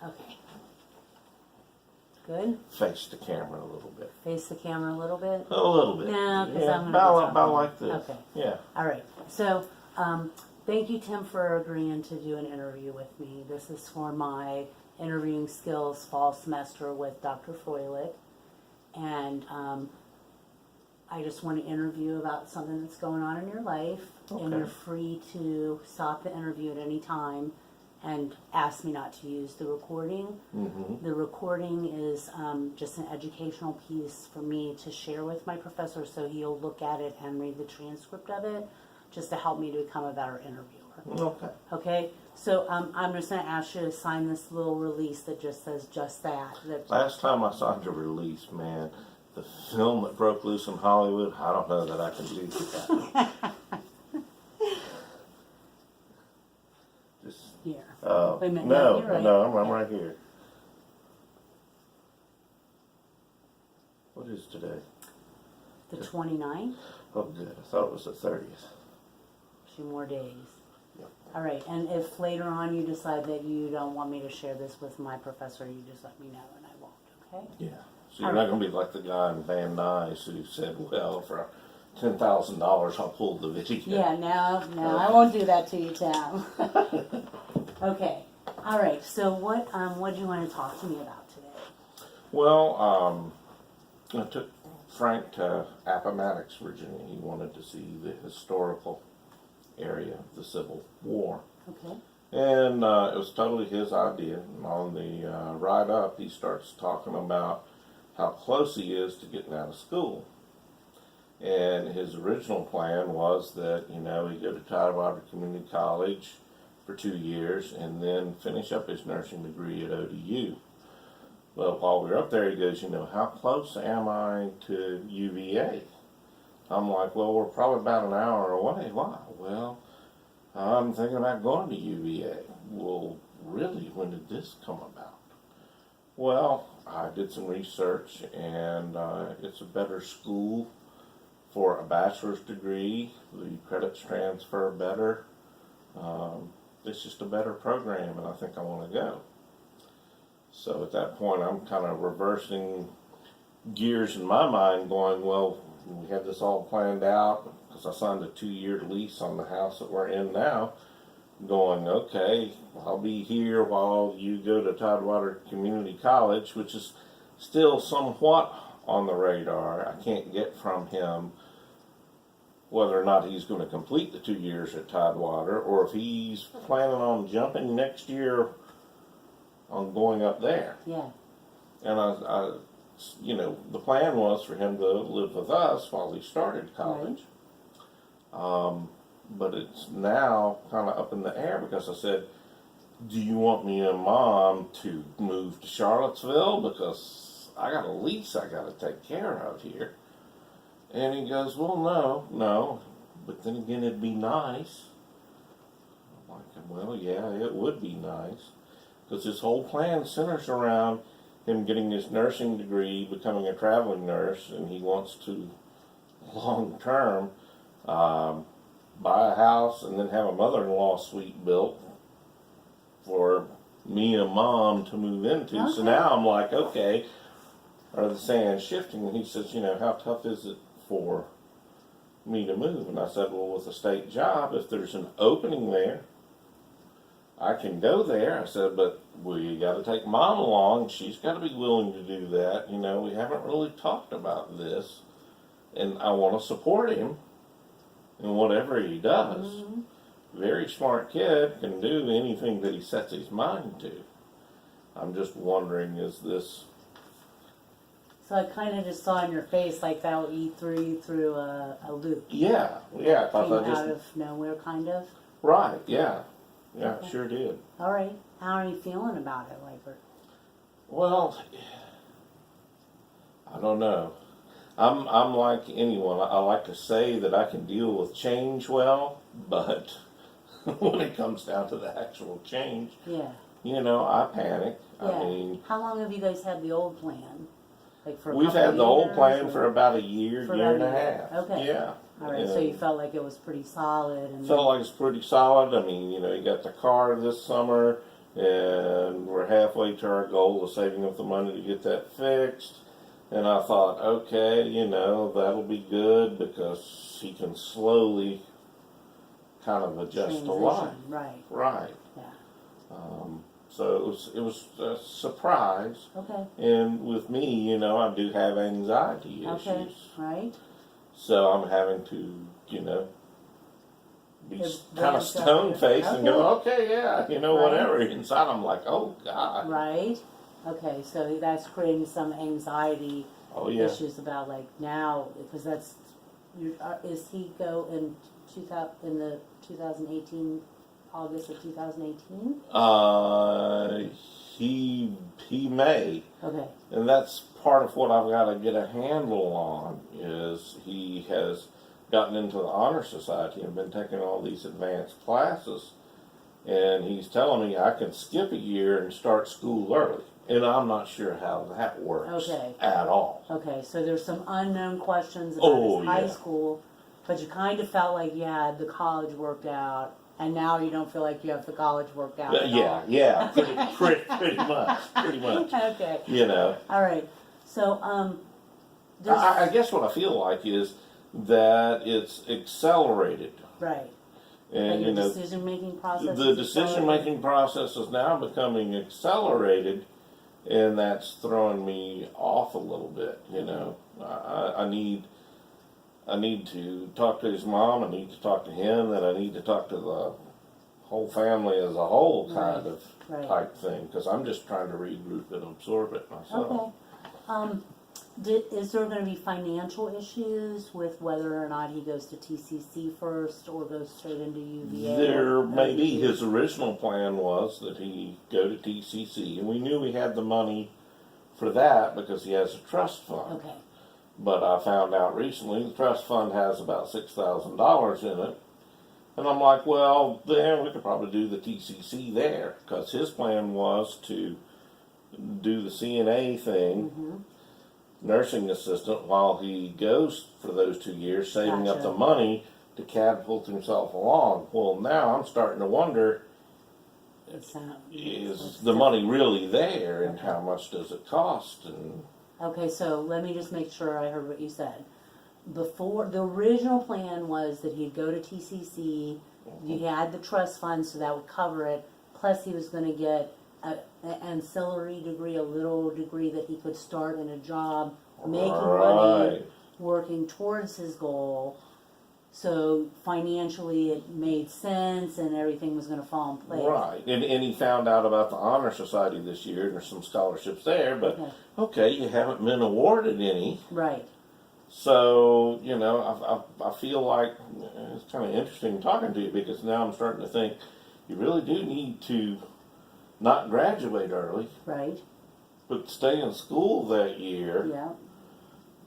Okay. Good. Face the camera a little bit. Face the camera a little bit. A little bit. No, because yeah, I'm going to about like this. Okay. Yeah. All right. So, thank you, Tim, for agreeing to do an interview with me. This is for my interviewing skills fall semester with Dr. Froelich. And I just want to interview about something that's going on in your life. Okay. And you're free to stop the interview at any time and ask me not to use the recording. Mm-hmm. The recording is just an educational piece for me to share with my professor, so he'll look at it and read the transcript of it, just to help me to become a better interviewer. Okay. Okay? So I'm just going to ask you to sign this little release that just says just that. Last time I signed a release, man, the film that broke loose in Hollywood, I don't know that I can do that. Just, Here. uh, Wait a minute. no, you're right. no, I'm right here. What is today? The 29th? Oh, good. I thought it was the 30th. 2 more days. Yep. All right, and if later on you decide that you don't want me to share this with my professor, you just let me know and I won't, okay? Yeah. So you're not going to be like the guy in Van Nuys who said, well, for $10,000 I'll pull the video. Yeah, no, I won't do that to you, Tim. Okay, all right, so what do you want to talk to me about today? Well, I took Frank to Appomattox, Virginia. He wanted to see the historical area of the Civil War. Okay. And it was totally his idea. And on the ride up, he starts talking about how close he is to getting out of school. And his original plan was that, he'd go to Tidewater Community College for 2 years and then finish up his nursing degree at ODU. Well, while we were up there, he goes, how close am I to UVA? I'm like, well, we're probably about an hour away. Why? Well, I'm thinking about going to UVA. Well, really, when did this come about? Well, I did some research, and it's a better school for a bachelor's degree. The credits transfer better. It's just a better program, and I think I want to go. So at that point, I'm kind of reversing gears in my mind, going, well, we had this all planned out, because I signed a 2-year lease on the house that we're in now, going, okay, I'll be here while you go to Tidewater Community College, which is still somewhat on the radar. I can't get from him whether or not he's going to complete the 2 years at Tidewater, or if he's planning on jumping next year on going up there. Yeah. And I the plan was for him to live with us while he started college. Right. But it's now kind of up in the air, because I said, do you want me and Mom to move to Charlottesville? Because I got a lease I got to take care of here. And he goes, well, no. But then again, it'd be nice. I'm like, well, yeah, it would be nice. Because his whole plan centers around him getting his nursing degree, becoming a traveling nurse, and he wants to, long term, buy a house and then have a mother-in-law suite built for me and Mom to move into. Okay. So now I'm like, okay, are the sands shifting? And he says, how tough is it for me to move? And I said, well, with a state job, if there's an opening there, I can go there. I said, but we got to take Mom along. She's got to be willing to do that. We haven't really talked about this, and I want to support him in whatever he does. Mm-hmm. Very smart kid, can do anything that he sets his mind to. I'm just wondering, is this... So I kind of just saw in your face like that he threw you through a loop. Yeah. Came out of nowhere, kind of. Right. Yeah. Yeah. Okay. Sure did. All right. How are you feeling about it, like? Well, I don't know. I'm like anyone. I like to say that I can deal with change well, but when it comes down to the actual change, yeah, I panic. Yeah. I mean, how long have you guys had the old plan? Like for we've had the old plan for about a year and a half. Okay. Yeah. All right. So you felt like it was pretty solid. And felt like it's pretty solid. I mean, you got the car this summer. and we're halfway to our goal of saving up the money to get that fixed. And I thought, okay, that'll be good because he can slowly kind of adjust to life. Right. Right. Yeah. So it was a surprise. Okay. And with me, I do have anxiety issues. Okay. Right. So I'm having to, be Just kind of dance up stone faced there. and go, okay, yeah, Right. whatever. Inside I'm like, oh God. Right. Okay. So that's creating some anxiety Oh yeah. issues about like now because that's is he go in 2018 August of 2018? He may. Okay. And that's part of what I've got to get a handle on is he has gotten into the Honor Society and been taking all these advanced classes. And he's telling me I can skip a year and start school early. And I'm not sure how that works at all. Okay, so there's some unknown questions about his high yeah. school, but you kind of felt like you had the college worked out, and now you don't feel like you have the college worked out at all. Yeah, pretty much. Okay. All right. So, I guess what I feel like is that it's accelerated. right. And your decision-making process. the decision-making process is now becoming accelerated, and that's throwing me off a little bit. I need to talk to his mom. I need to talk to him. And I need to talk to the whole family as a whole, kind of type thing. Because I'm just trying to regroup and absorb it myself. Okay. Is there going to be financial issues with whether or not he goes to TCC first or goes straight into UVA? There may be. His original plan was that he go to TCC, and we knew we had the money for that because he has a trust fund. Okay. But I found out recently the trust fund has about $6,000 in it. And I'm like, well, then we could probably do the TCC there because his plan was to do the CNA thing, nursing assistant, while he goes for those 2 years, saving up the money to catapult himself along. Well, now I'm starting to wonder, is the money really there, and how much does it cost? And okay, so let me just make sure I heard what you said. Before, the original plan was that he'd go to TCC, you had the trust fund, so that would cover it, plus he was going to get an ancillary degree, a little degree that he could start in a job, making money, working towards his goal. So financially it made sense and everything was going to fall in place. Right. And he found out about the Honor Society this year, and there's some scholarships there, but okay, you haven't been awarded any. Right. So, I feel like it's kind of interesting talking to you because now I'm starting to think you really do need to not graduate early, right, but stay in school that year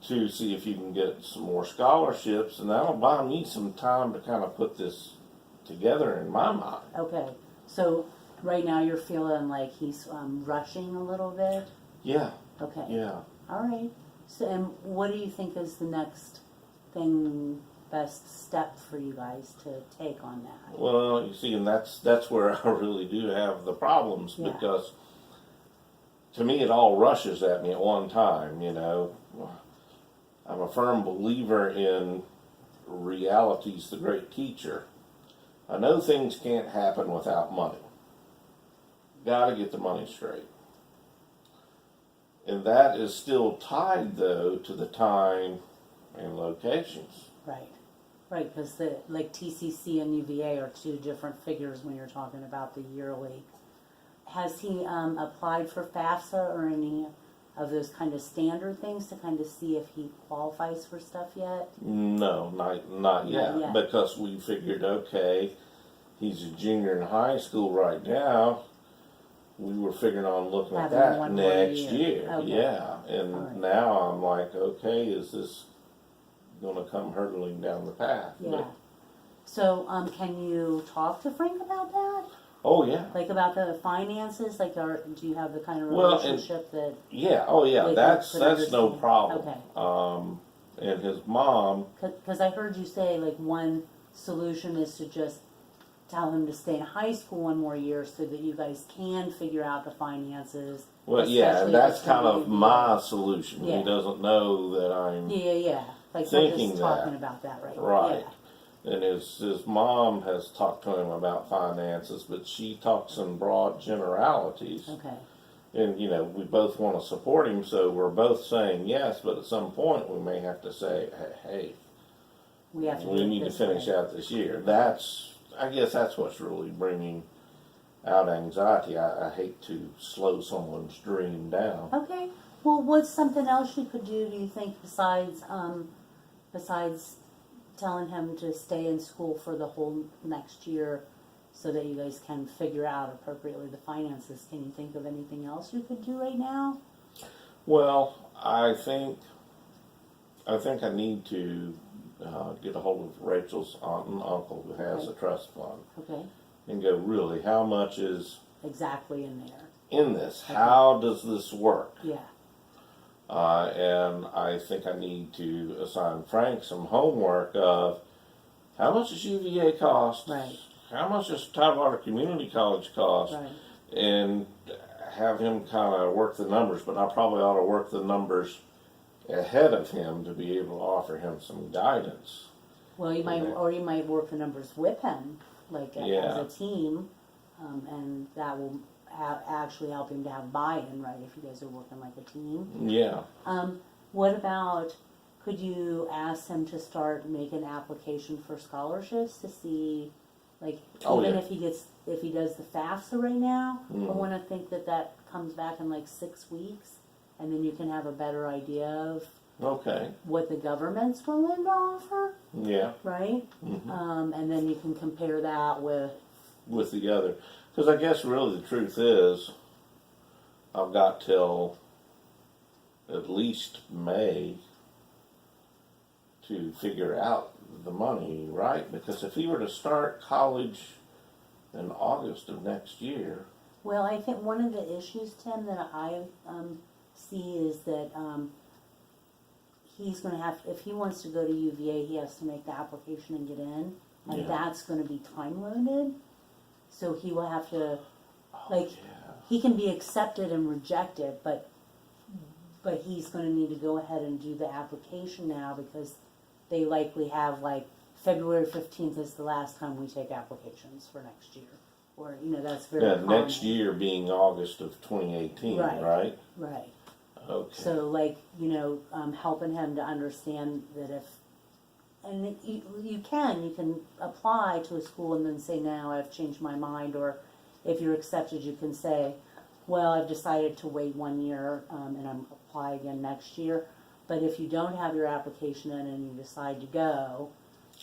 to see if you can get some more scholarships, and that'll buy me some time to kind of put this together in my mind. Okay, so right now you're feeling like he's rushing a little bit? Yeah. Okay. Yeah. All right. So, and what do you think is the next best step for you guys to take on that? Well, you see, and that's where I really do have the problems because to me it all rushes at me at one time. I'm a firm believer in reality's the great teacher. I know things can't happen without money. Got to get the money straight. And that is still tied, though, to the time and locations. Right. Right, because TCC and UVA are two different figures when you're talking about the yearly. Has he applied for FAFSA or any of those kind of standard things to kind of see if he qualifies for stuff yet? No, not yet. Because we figured, okay, he's a junior in high school right now. We were figuring on looking at that next year. Okay. Yeah. And now I'm like, okay, is this going to come hurtling down the path? Yeah. But, so can you talk to Frank about that? Oh, yeah. Like about the finances? Do you have the kind of relationship that... Yeah, oh, yeah, that's no problem. Okay. And his mom... Because I heard you say, one solution is to just tell him to stay in high school one more year so that you guys can figure out the finances. Well, yeah, especially and if that's it's gonna kind of be a my solution. Yeah. He doesn't know that I'm Yeah. Like we're thinking just talking that. about that right now. Right. And his mom has talked to him about finances, but she talks in broad generalities. Yeah. Okay. And, you know, we both want to support him, so we're both saying yes, but at some point we may have to say, hey, We have to. we do it need to this finish way. out this year. I guess that's what's really bringing out anxiety. I hate to slow someone's dream down. Okay. Well, what's something else you could do you think besides telling him to stay in school for the whole next year so that you guys can figure out appropriately the finances? Can you think of anything else you could do right now? Well, I think I need to get a hold of Rachel's aunt and uncle who has Okay. a trust fund Okay. and go, really, how much is Exactly in there. in this? Okay. How does this work? Yeah. And I think I need to assign Frank some homework of how much does UVA cost? Right. How much does Tidewater Community College cost? Right. And have him kind of work the numbers, but I probably ought to work the numbers ahead of him to be able to offer him some guidance. Well, you might, or you might work the numbers with him, like Yeah. as a team, and that will actually help him to have buy-in, right? If you guys are working like a team. Yeah. What about? Could you ask him to start making application for scholarships to see, like, Oh, even yeah. if he does the FAFSA right now? I Mhm. want to think that comes back in like 6 weeks, and then you can have a better idea of Okay. what the government's willing to offer, Yeah. right? And then you can compare that with. With the other. Because I guess really the truth is, I've got till at least May to figure out the money, right? Because if he were to start college in August of next year, Well, I think one of the issues, Tim, that I see is that he's going to have, if he wants to go to UVA, he has to make the application and get in, and Yeah. that's going to be time limited. So he will have to, like, yeah. he can be accepted and rejected, but he's going to need to go ahead and do the application now because they likely have like February 15th is the last time we take applications for next year. Or, that's very Yeah, common. next year being August of 2018, Right. right? Right. Okay. So, helping him to understand that and you can apply to a school and then say, now I've changed my mind, or if you're accepted, you can say, well, I've decided to wait 1 year and I'm apply again next year. But if you don't have your application in and you decide to go,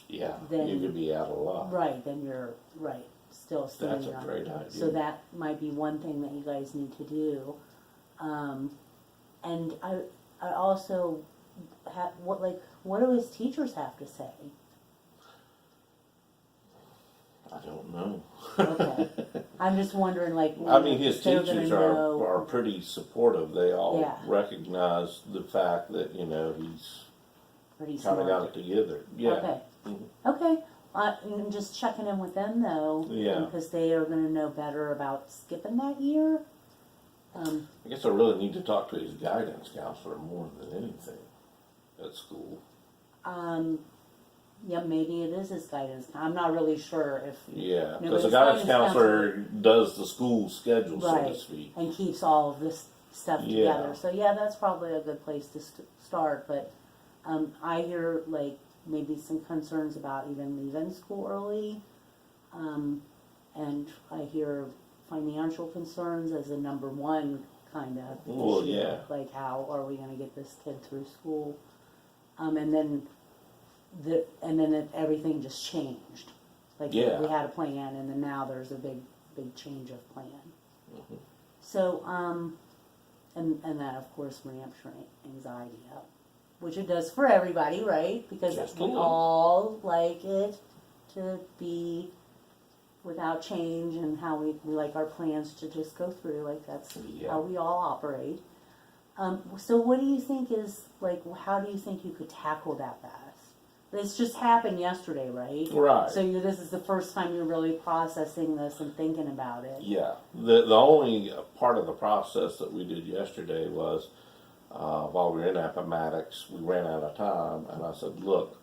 yeah, then you could be out of luck. right, then you're still standing That's a on great it. idea. So that might be one thing that you guys need to do. And I also what do his teachers have to say? I don't know. Okay. I'm just wondering, I mean, his they're gonna teachers know- are pretty supportive. They all Yeah. recognize the fact that, he's pretty kind of smart. got it together. Yeah. Okay. Mhm. Okay. I'm just checking in with them though, Yeah. because they are going to know better about skipping that year. I guess I really need to talk to his guidance counselor more than anything at school. Yeah, maybe it is his guidance. I'm not really sure if Yeah, No, because but the his guidance guidance counselor does the school schedule, so to right speak. and keeps all of this stuff Yeah. together. So yeah, that's probably a good place to start. But I hear maybe some concerns about even leaving school early, and I hear financial concerns as a number one kind of Well, issue. yeah. Like, how are we going to get this kid through school? And then that everything just changed. Like, Yeah. we had a plan, and then now there's a big change of plan. Mhm. So, and that of course ramps your anxiety up, which it does for everybody, right? Because Just a we little. all like it to be without change, and how we like our plans to just go through. Like, that's Yeah. how we all operate. So what do you think is, how do you think you could tackle that best? This just happened yesterday, right? Right. So this is the first time you're really processing this and thinking about it. Yeah. The only part of the process that we did yesterday was while we were in Appomattox, we ran out of time, and I said, look,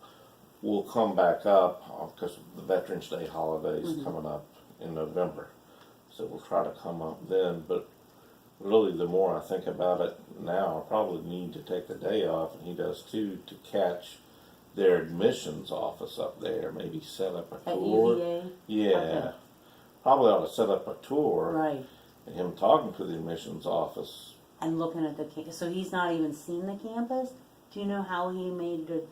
we'll come back up because the Veterans Day holiday is coming up in November. So we'll try to come up then. But really, the more I think about it now, I probably need to take the day off, and he does too, to catch their admissions office up there. Maybe set up a At tour. UVA? Yeah. Okay. Probably ought to set up a tour. Right. And him talking to the admissions office. And looking at the so he's not even seen the campus. Do you know how he made the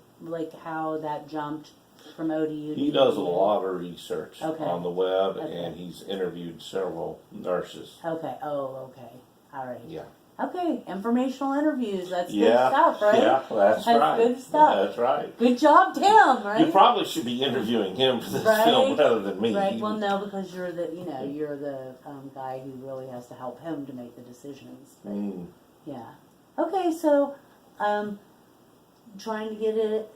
how that jumped from ODU? He does a lot of research Okay. on the web, Okay. and he's interviewed several nurses. Okay. Oh, okay. All right. Yeah. Okay. Informational interviews. That's good Yeah. stuff, right? Yeah, that's right. Good stuff. That's right. Good job, Tim. Right. You probably should be interviewing him for this Right. film rather than me. Right. Well, no, because you're the you're the guy who really has to help him to make the decisions. But, yeah. Okay. So, trying to get it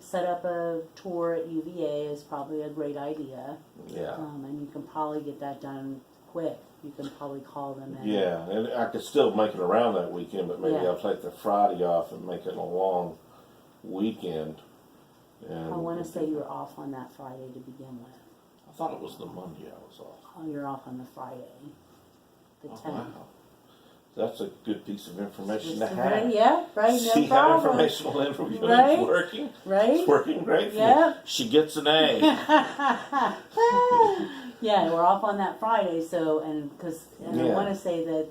set up a tour at UVA is probably a great idea. Yeah. And you can probably get that done quick. You can probably call them in. Yeah, and I could still make it around that weekend, but maybe Yeah. I'll take the Friday off and make it a long weekend. And I want to say you're off on that Friday to begin with. I thought it was the Monday I was off. Oh, you're off on the Friday, the 10th. Wow. That's a good piece of information to have. Right, yeah, right, no See how problem. informational interviewing Right, is working? right. It's working great for Yeah. me. She gets an A. Yeah, we're off on that Friday, so, and I Yeah. want to say that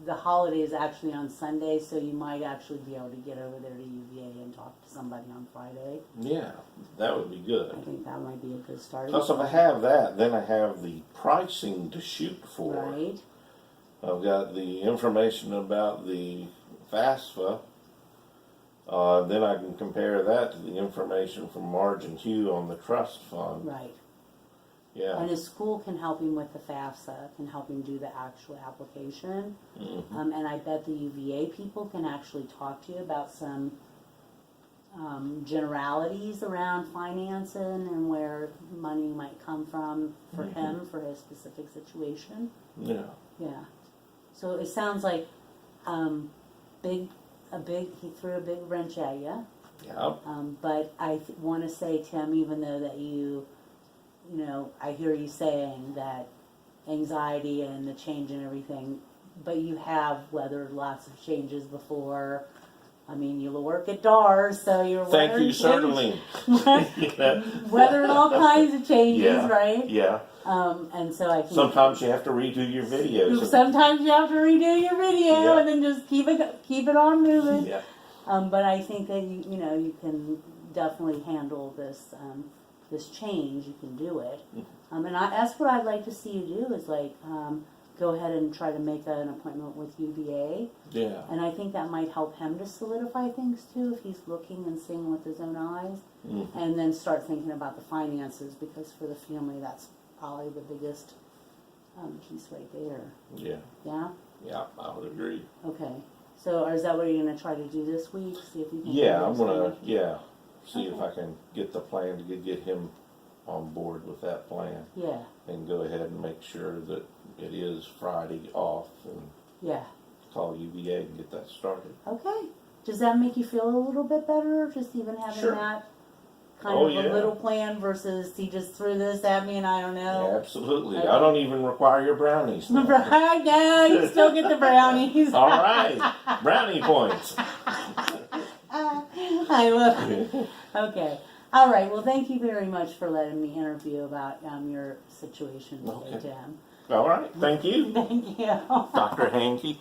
the holiday is actually on Sunday, so you might actually be able to get over there to UVA and talk to somebody on Friday. Yeah, that would be I good. think that might be a good start. Plus, if I have that, then I have the pricing to shoot for. Right, I've got the information about the FAFSA. Then I can compare that to the information from Marge and Hugh on the trust fund. right. Yeah. And his school can help him with the FAFSA, can help him do the actual application. And I bet the UVA people can actually talk to you about some generalities around financing and where money might come from for him, for his specific situation. Yeah. Yeah. So it sounds like he threw a big wrench at you. Yeah. But I want to say, Tim, even though that I hear you saying that anxiety and the change and everything, but you have weathered lots of changes before. I mean, you work at DARS, so you're Thank you, certainly. weathering all kinds of changes, Yeah. right? Yeah. And so I think Sometimes you have to redo your videos. sometimes you have to redo your video Yeah. and then just keep it on moving. Yeah. But I think that you can definitely handle this this change. You can do it. And that's what I'd like to see you do is go ahead and try to make an appointment with UVA. Yeah. And I think that might help him to solidify things too if he's looking and seeing with his own eyes. And then start thinking about the finances, because for the family that's probably the biggest piece right there. Yeah. Yeah? Yeah, I would agree. Okay. So is that what you're going to try to do this week? See if you can Yeah, do I'm this gonna. week? Yeah, see if Okay. I can get the plan to get him on board with that plan, Yeah. and go ahead and make sure that it is Friday off, and Yeah. call UVA and get that started. Okay. Does that make you feel a little bit better? Just even having Sure. that kind Oh, of yeah. a little plan versus he just threw this at me and I don't know. Absolutely. Okay. I don't even require your brownies now. Right now, you still get the brownies. All right, brownie points. I love it. Okay. All right. Well, thank you very much for letting me interview about your situation today, Okay. Tim. All right, thank you, Thank you. Dr. Handke.